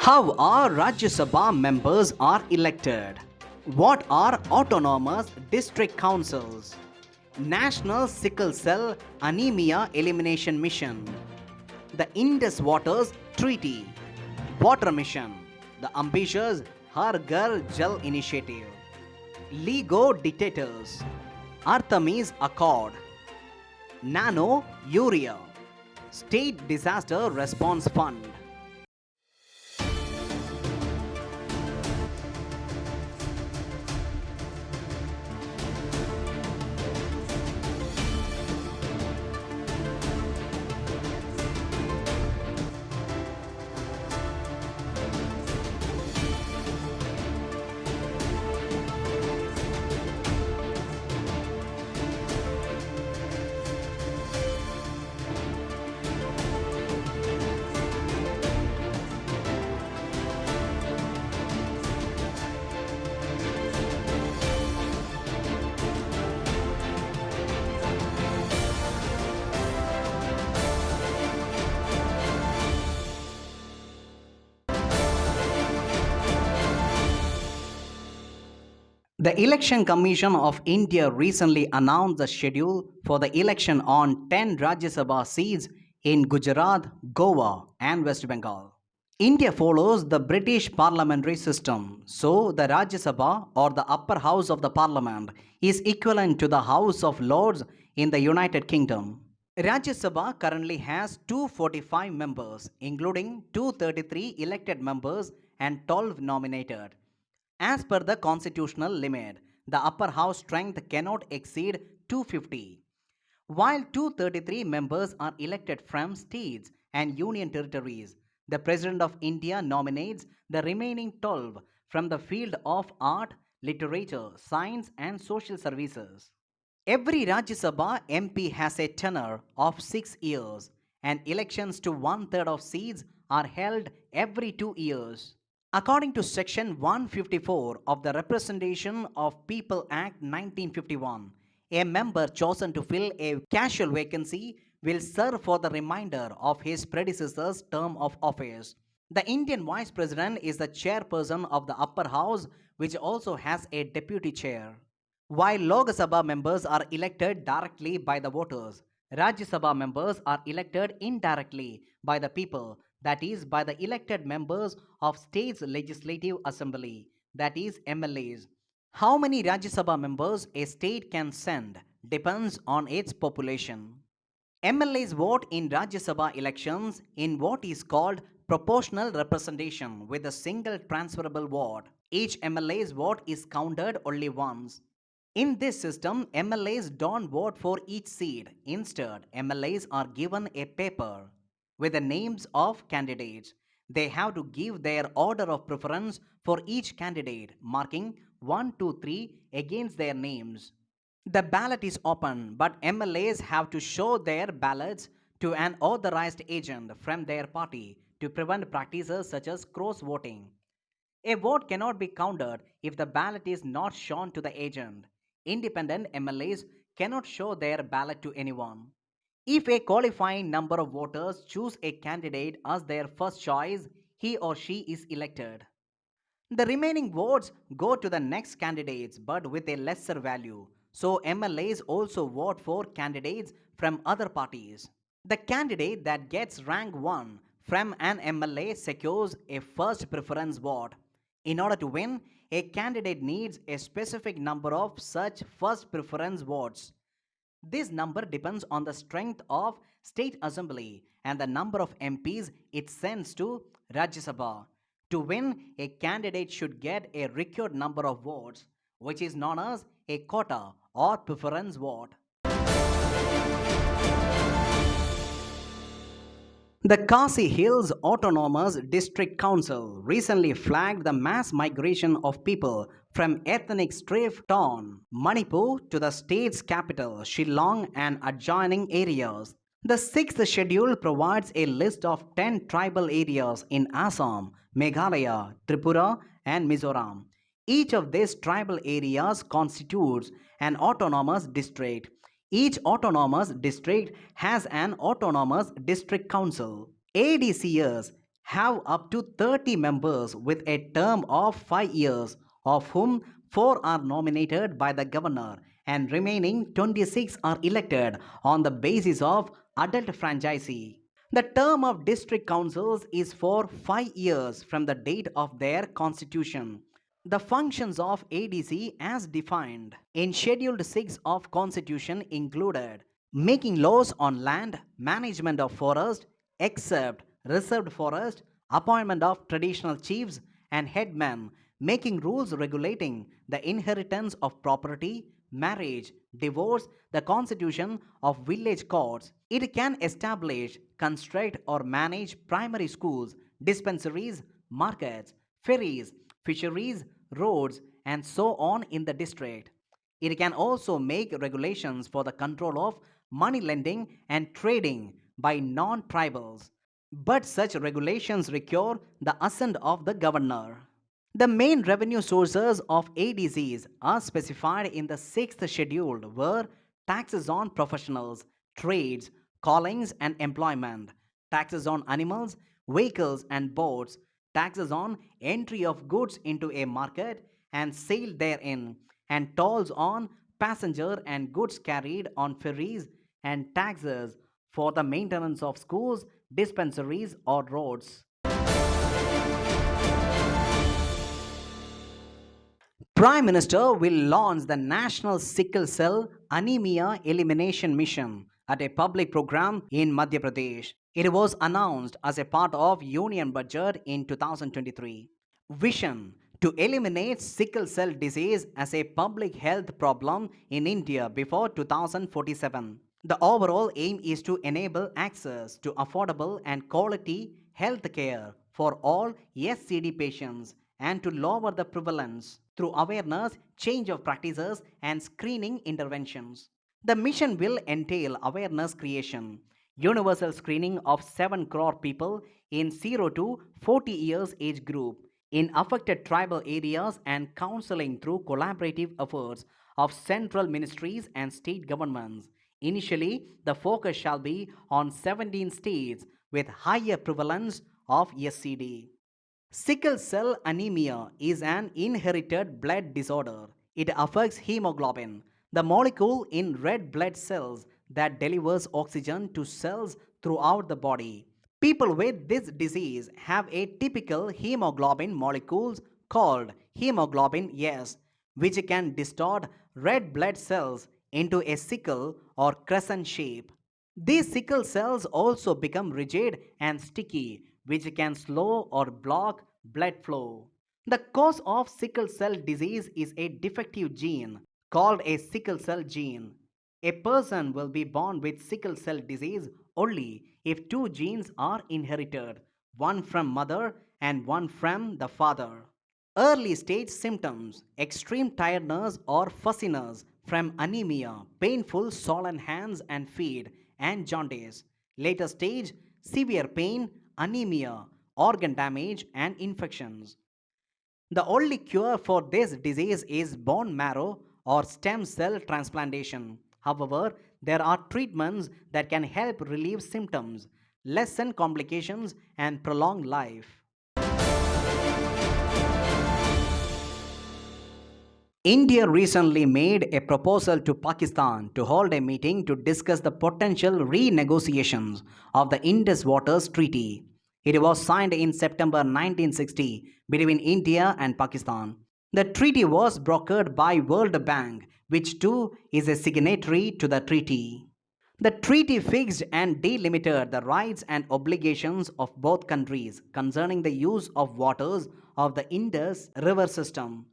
How our Rajya Sabha members are elected? What are autonomous district councils? National Sickle Cell Anemia Elimination Mission. The Indus Waters Treaty. Water Mission. The ambitious Har Ghar Jal Initiative. Lego Dictators. Artemis Accord. Nano Urea. State Disaster Response Fund. The Election Commission of India recently announced the schedule for the election on 10 Rajya Sabha seats in Gujarat, Goa, and West Bengal. India follows the British parliamentary system, so the Rajya Sabha or the upper house of the parliament is equivalent to the House of Lords in the United Kingdom. Rajya Sabha currently has 245 members, including 233 elected members and 12 nominated. As per the constitutional limit, the upper house strength cannot exceed 250. While 233 members are elected from states and union territories, the President of India nominates the remaining 12 from the field of art, literature, science, and social services. Every Rajya Sabha MP has a tenure of 6 years, and elections to one-third of seats are held every 2 years. According to Section 154 of the Representation of People Act 1951, a member chosen to fill a casual vacancy will serve for the remainder of his predecessor's term of office. The Indian Vice President is the chairperson of the upper house, which also has a deputy chair. While Lok Sabha members are elected directly by the voters, Rajya Sabha members are elected indirectly by the people, that is, by the elected members of state's legislative assembly, that is, MLAs. How many Rajya Sabha members a state can send depends on its population. MLAs vote in Rajya Sabha elections in what is called proportional representation with a single transferable vote. Each MLA's vote is counted only once. In this system, MLAs don't vote for each seat. Instead, MLAs are given a paper with the names of candidates. They have to give their order of preference for each candidate, marking 1, 2, 3 against their names. The ballot is open, but MLAs have to show their ballots to an authorized agent from their party to prevent practices such as cross voting. A vote cannot be counted if the ballot is not shown to the agent. Independent MLAs cannot show their ballot to anyone. If a qualifying number of voters choose a candidate as their first choice, he or she is elected. The remaining votes go to the next candidates but with a lesser value. So MLAs also vote for candidates from other parties. The candidate that gets rank 1 from an MLA secures a first preference vote. In order to win, a candidate needs a specific number of such first preference votes. This number depends on the strength of state assembly and the number of MPs it sends to Rajya Sabha. To win, a candidate should get a required number of votes, which is known as a quota or preference vote. The Khasi Hills Autonomous District Council recently flagged the mass migration of people from ethnic strife town Manipur to the state's capital, Shillong, and adjoining areas. The sixth schedule provides a list of 10 tribal areas in Assam, Meghalaya, Tripura, and Mizoram. Each of these tribal areas constitutes an autonomous district. Each autonomous district has an autonomous district council. ADCs have up to 30 members with a term of 5 years, of whom 4 are nominated by the governor and remaining 26 are elected on the basis of adult franchisee. The term of district councils is for 5 years from the date of their constitution. The functions of ADC as defined in Schedule 6 of Constitution included making laws on land, management of forest, except reserved forest, appointment of traditional chiefs and headmen, making rules regulating the inheritance of property, marriage, divorce, the constitution of village courts. It can establish, construct or manage primary schools, dispensaries, markets, ferries, fisheries, roads, and so on in the district. It can also make regulations for the control of money lending and trading by non tribals. But such regulations require the assent of the governor. The main revenue sources of ADCs are specified in the 6th schedule, were taxes on professionals, trades, callings and employment, taxes on animals, vehicles and boats, taxes on entry of goods into a market and sale therein, and tolls on passenger and goods carried on ferries, and taxes for the maintenance of schools, dispensaries or roads. Prime Minister will launch the National Sickle Cell Anemia Elimination Mission at a public program in Madhya Pradesh. It was announced as a part of Union Budget in 2023. Vision to eliminate sickle cell disease as a public health problem in India before 2047. The overall aim is to enable access to affordable and quality health care for all SCD patients and to lower the prevalence through awareness, change of practices, and screening interventions. The mission will entail awareness creation, universal screening of 7 crore people in 0 to 40 years age group in affected tribal areas, and counseling through collaborative efforts of central ministries and state governments. Initially, the focus shall be on 17 states with higher prevalence of SCD. Sickle cell anemia is an inherited blood disorder. It affects hemoglobin, the molecule in red blood cells that delivers oxygen to cells throughout the body. People with this disease have a typical hemoglobin molecules called hemoglobin S, which can distort red blood cells into a sickle or crescent shape. These sickle cells also become rigid and sticky, which can slow or block blood flow. The cause of sickle cell disease is a defective gene called a sickle cell gene. A person will be born with sickle cell disease only if two genes are inherited, one from mother and one from the father. Early stage symptoms: extreme tiredness or fussiness from anemia, painful swollen hands and feet, and jaundice. Later stage: severe pain, anemia, organ damage, and infections. The only cure for this disease is bone marrow or stem cell transplantation. However, there are treatments that can help relieve symptoms, lessen complications, and prolong life. India recently made a proposal to Pakistan to hold a meeting to discuss the potential renegotiations of the Indus Waters Treaty. It was signed in September 1960 between India and Pakistan. The treaty was brokered by World Bank, which too is a signatory to the treaty. The treaty fixed and delimited the rights and obligations of both countries concerning the use of waters of the Indus River system.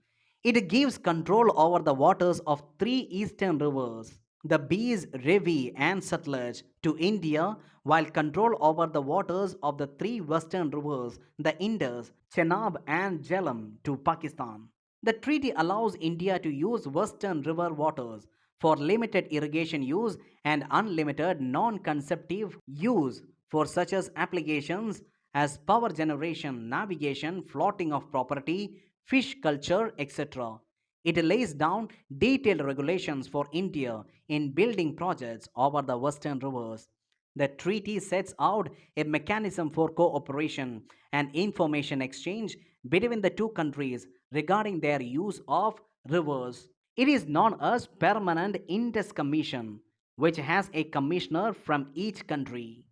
It gives control over the waters of three eastern rivers, the Beas, Ravi, and Satluj, to India, while control over the waters of the three western rivers, the Indus, Chenab, and Jhelum, to Pakistan. The treaty allows India to use western river waters for limited irrigation use and unlimited non-consumptive use for such as applications as power generation, navigation, floating of property, fish culture, etc. It lays down detailed regulations for India in building projects over the western rivers. The treaty sets out a mechanism for cooperation and information exchange between the two countries regarding their use of rivers. It is known as Permanent Indus Commission, which has a commissioner from each country.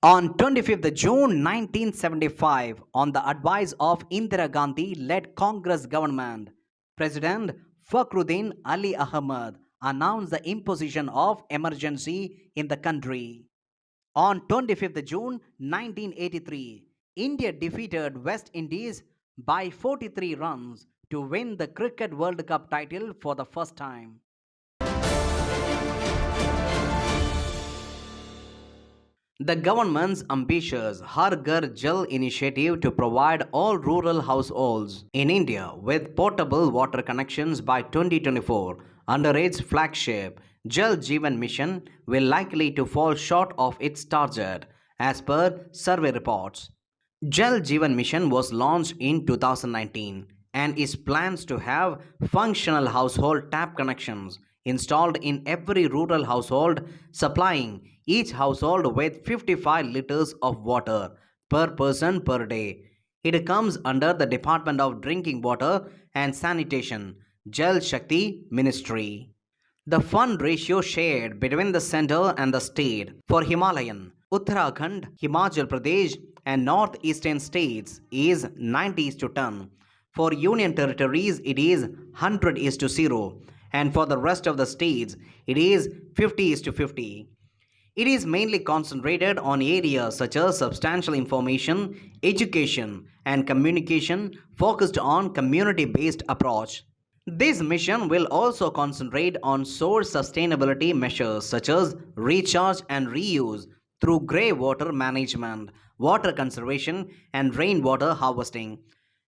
On 25th June 1975, on the advice of Indira Gandhi-led Congress government, President Fakhruddin Ali Ahmad announced the imposition of emergency in the country. On 25th June 1983, India defeated West Indies by 43 runs to win the Cricket World Cup title for the first time. The government's ambitious Har Ghar Jal initiative to provide all rural households in India with potable water connections by 2024 under its flagship Jal Jeevan Mission will likely to fall short of its target as per survey reports. Jal Jeevan Mission was launched in 2019 and is plans to have functional household tap connections installed in every rural household, supplying each household with 55 liters of water per person per day. It comes under the Department of Drinking Water and Sanitation, Jal Shakti Ministry. The fund ratio shared between the center and the state for Himalayan, Uttarakhand, Himachal Pradesh, and northeastern states is 90 is to 10. For union territories, it is 100 is to 0, and for the rest of the states, it is 50 is to 50. It is mainly concentrated on areas such as substantial information, education, and communication focused on community-based approach. This mission will also concentrate on source sustainability measures such as recharge and reuse through grey water management, water conservation, and rainwater harvesting.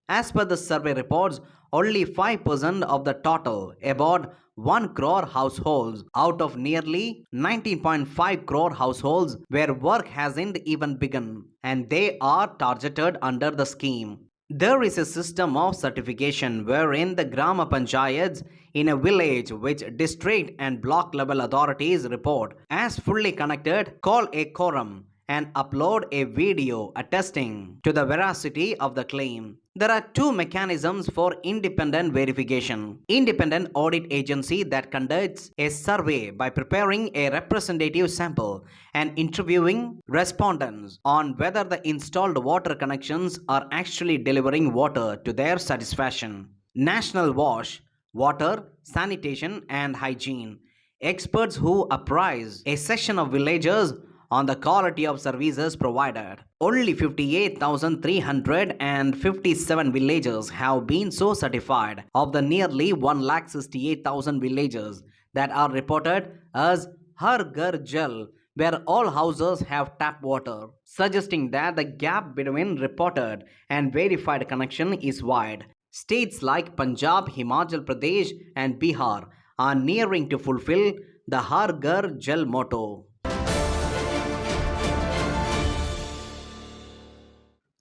As per the survey reports, only 5% of the total, about 1 crore households out of nearly 19.5 crore households where work hasn't even begun, and they are targeted under the scheme. There is a system of certification wherein the Grama Panchayats in a village which district and block level authorities report as fully connected call a quorum and upload a video attesting to the veracity of the claim. There are two mechanisms for independent verification. Independent audit agency that conducts a survey by preparing a representative sample and interviewing respondents on whether the installed water connections are actually delivering water to their satisfaction. National WASH, Water, Sanitation and Hygiene. Experts who apprise a section of villagers on the quality of services provided. Only 58,357 villages have been so certified of the nearly 1,68,000 villages that are reported as Har Ghar Jal, where all houses have tap water, suggesting that the gap between reported and verified connection is wide. States like Punjab, Himachal Pradesh and Bihar are nearing to fulfill the Har Ghar Jal motto.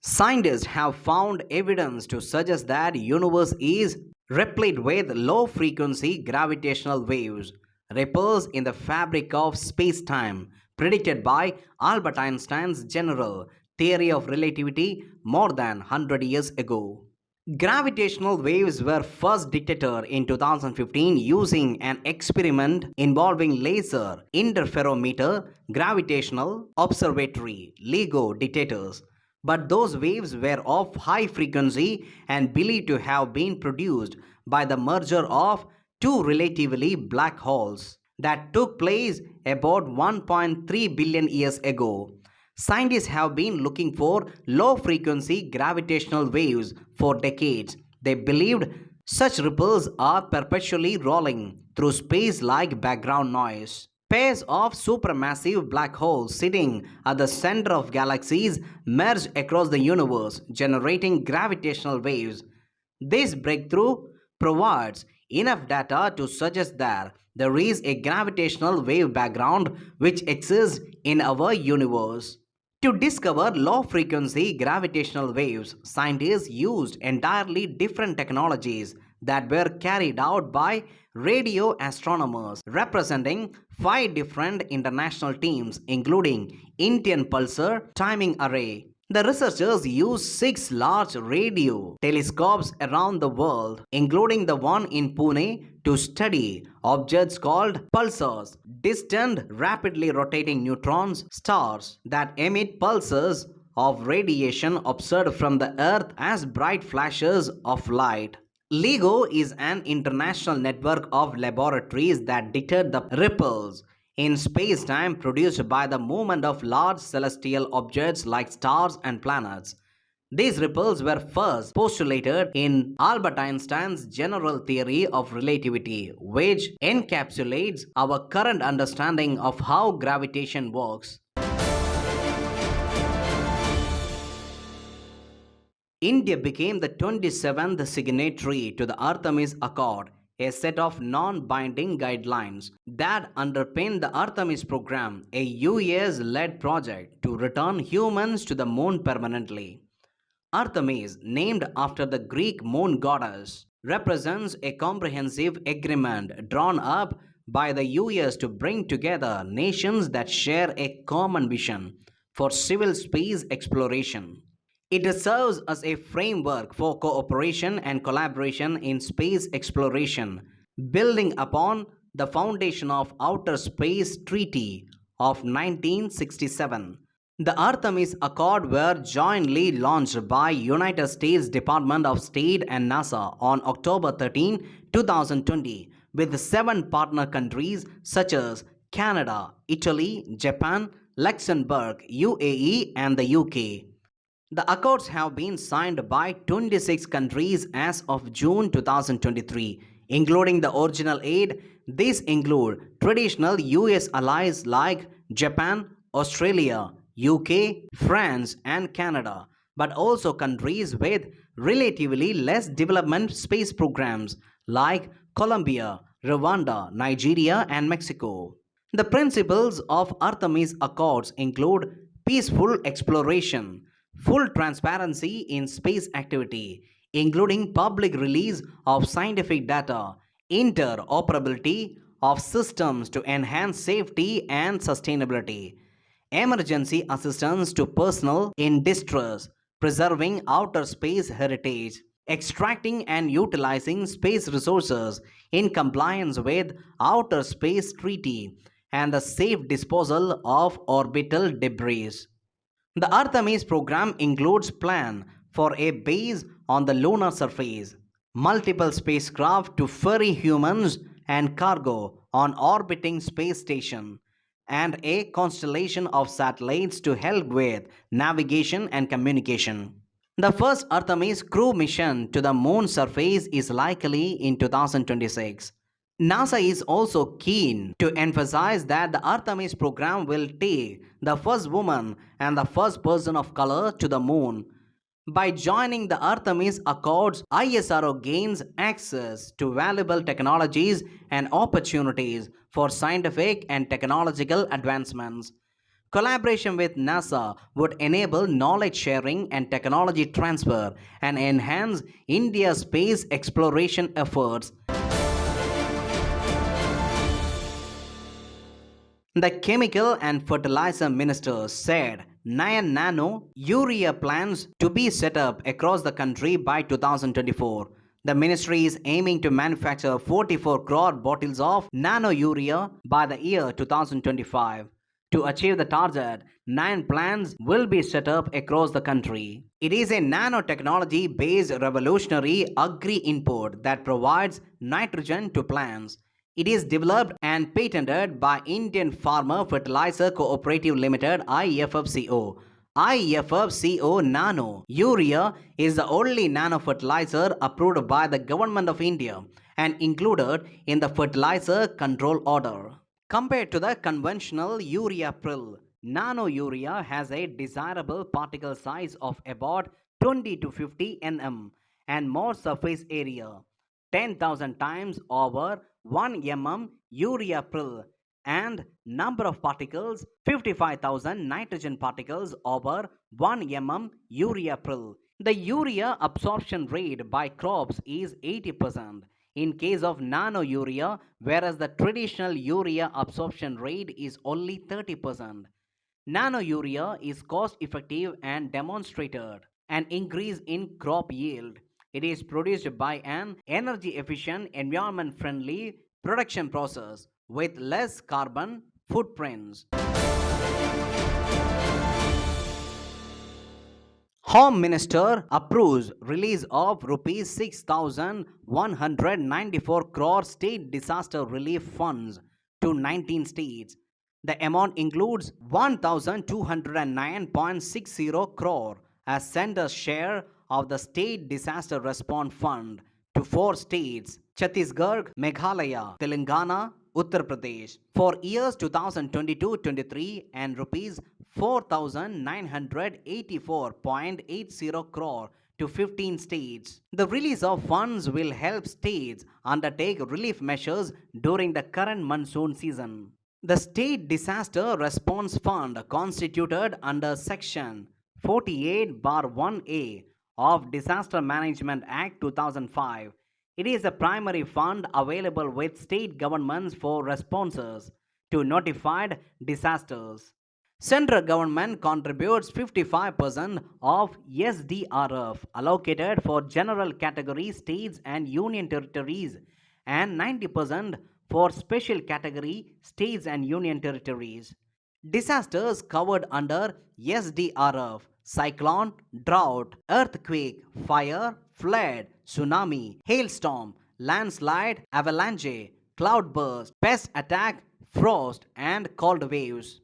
Scientists have found evidence to suggest that the universe is replete with low-frequency gravitational waves, ripples in the fabric of space-time, predicted by Albert Einstein's general theory of relativity more than 100 years ago. Gravitational waves were first detected in 2015 using an experiment involving laser interferometer gravitational observatory LIGO detectors. But those waves were of high frequency and believed to have been produced by the merger of two relatively black holes that took place about 1.3 billion years ago. Scientists have been looking for low-frequency gravitational waves for decades. They believed such ripples are perpetually rolling through space like background noise. Pairs of supermassive black holes sitting at the center of galaxies merge across the universe, generating gravitational waves. This breakthrough provides enough data to suggest that there is a gravitational wave background which exists in our universe. To discover low frequency gravitational waves, scientists used entirely different technologies that were carried out by radio astronomers representing five different international teams, including Indian Pulsar Timing Array. The researchers used six large radio telescopes around the world, including the one in Pune, to study objects called pulsars, distant, rapidly rotating neutrons stars that emit pulses of radiation observed from the Earth as bright flashes of light. LIGO is an international network of laboratories that detect the ripples in space-time produced by the movement of large celestial objects like stars and planets. These ripples were first postulated in Albert Einstein's general theory of relativity, which encapsulates our current understanding of how gravitation works. India became the 27th signatory to the Artemis Accord, a set of non-binding guidelines that underpin the Artemis program, a US-led project to return humans to the moon permanently. Artemis, named after the Greek moon goddess, represents a comprehensive agreement drawn up by the US to bring together nations that share a common vision for civil space exploration. It serves as a framework for cooperation and collaboration in space exploration, building upon the foundation of Outer Space Treaty of 1967. The Artemis Accord were jointly launched by United States Department of State and NASA on October 13, 2020, with seven partner countries such as Canada, Italy, Japan, Luxembourg, UAE, and the UK. The accords have been signed by 26 countries as of June 2023, including the original eight. These include traditional US allies like Japan, Australia, UK, France, and Canada, but also countries with relatively less development space programs like Colombia, Rwanda, Nigeria, and Mexico. The principles of Artemis Accords include peaceful exploration, full transparency in space activity, including public release of scientific data, interoperability of systems to enhance safety and sustainability, emergency assistance to personnel in distress, preserving outer space heritage, extracting and utilizing space resources in compliance with Outer Space Treaty, and the safe disposal of orbital debris. The Artemis program includes plan for a base on the lunar surface, multiple spacecraft to ferry humans and cargo on orbiting space station, and a constellation of satellites to help with navigation and communication. The first Artemis crew mission to the moon surface is likely in 2026. NASA is also keen to emphasize that the Artemis program will take the first woman and the first person of color to the moon. By joining the Artemis Accords, ISRO gains access to valuable technologies and opportunities for scientific and technological advancements. Collaboration with NASA would enable knowledge sharing and technology transfer and enhance India's space exploration efforts. The Chemical and Fertilizer Minister said Nano Urea plans to be set up across the country by 2024. The ministry is aiming to manufacture 44 crore bottles of Nano Urea by the year 2025. To achieve the target, 9 plants will be set up across the country. It is a nanotechnology based revolutionary agri input that provides nitrogen to plants. It is developed and patented by Indian Farmer Fertilizer Cooperative Limited IFFCO. IFFCO Nano Urea is the only nano fertilizer approved by the Government of India and included in the Fertilizer Control Order. Compared to the conventional urea prill, nano urea has a desirable particle size of about 20 to 50 nm and more surface area, 10,000 times over 1 mm urea prill, and number of particles 55,000 nitrogen particles over 1 mm urea prill. The urea absorption rate by crops is 80% in case of nano urea, whereas the traditional urea absorption rate is only 30%. Nano urea is cost effective and demonstrated an increase in crop yield. It is produced by an energy efficient, environment friendly production process with less carbon footprints. Home Minister approves release of rupees 6,194 crore state disaster relief funds to 19 states. The amount includes 1,209.60 crore as center's share of the state disaster response fund to four states: Chhattisgarh, Meghalaya, Telangana, Uttar Pradesh for years 2022-23 and rupees 4,984.80 crore to 15 states. The release of funds will help states undertake relief measures during the current monsoon season. The State Disaster Response Fund, constituted under Section 48(1)(a) of Disaster Management Act 2005. It is a primary fund available with state governments for responses to notified disasters. Central government contributes 55% of SDRF allocated for general category states and union territories and 90% for special category states and union territories. Disasters covered under SDRF: cyclone, drought, earthquake, fire, flood, tsunami, hailstorm, landslide, avalanche, cloudburst, pest attack, frost, and cold waves.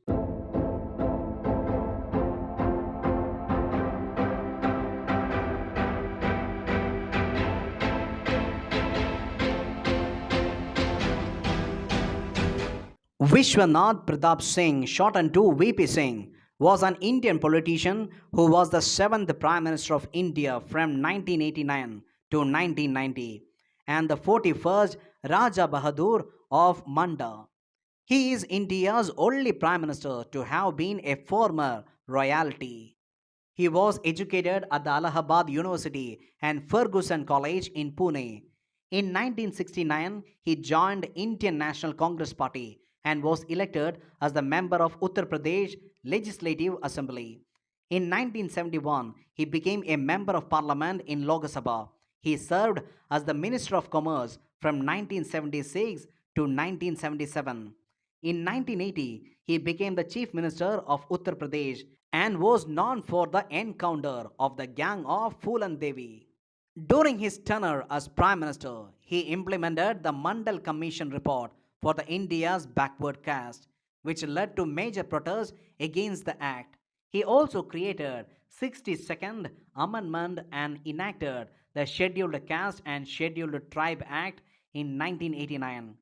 Vishwanath Pratap Singh, shortened to VP Singh, was an Indian politician who was the seventh Prime Minister of India from 1989 to 1990 and the 41st Raja Bahadur of Manda. He is India's only Prime Minister to have been a former royalty. He was educated at the Allahabad University and Fergusson College in Pune. In 1969, he joined Indian National Congress Party and was elected as the member of Uttar Pradesh Legislative Assembly. In 1971, he became a member of parliament in Lok Sabha. He served as the Minister of Commerce from 1976 to 1977. In 1980, he became the Chief Minister of Uttar Pradesh and was known for the encounter of the gang of Phulan Devi. During his tenure as Prime Minister, he implemented the Mandal Commission report for the India's backward caste, which led to major protests against the act. He also created 62nd Amendment and enacted the Scheduled Caste and Scheduled Tribe Act in 1989.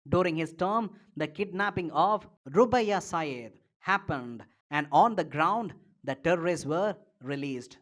During his term, the kidnapping of Rubaya Syed happened, and on the ground, the terrorists were released.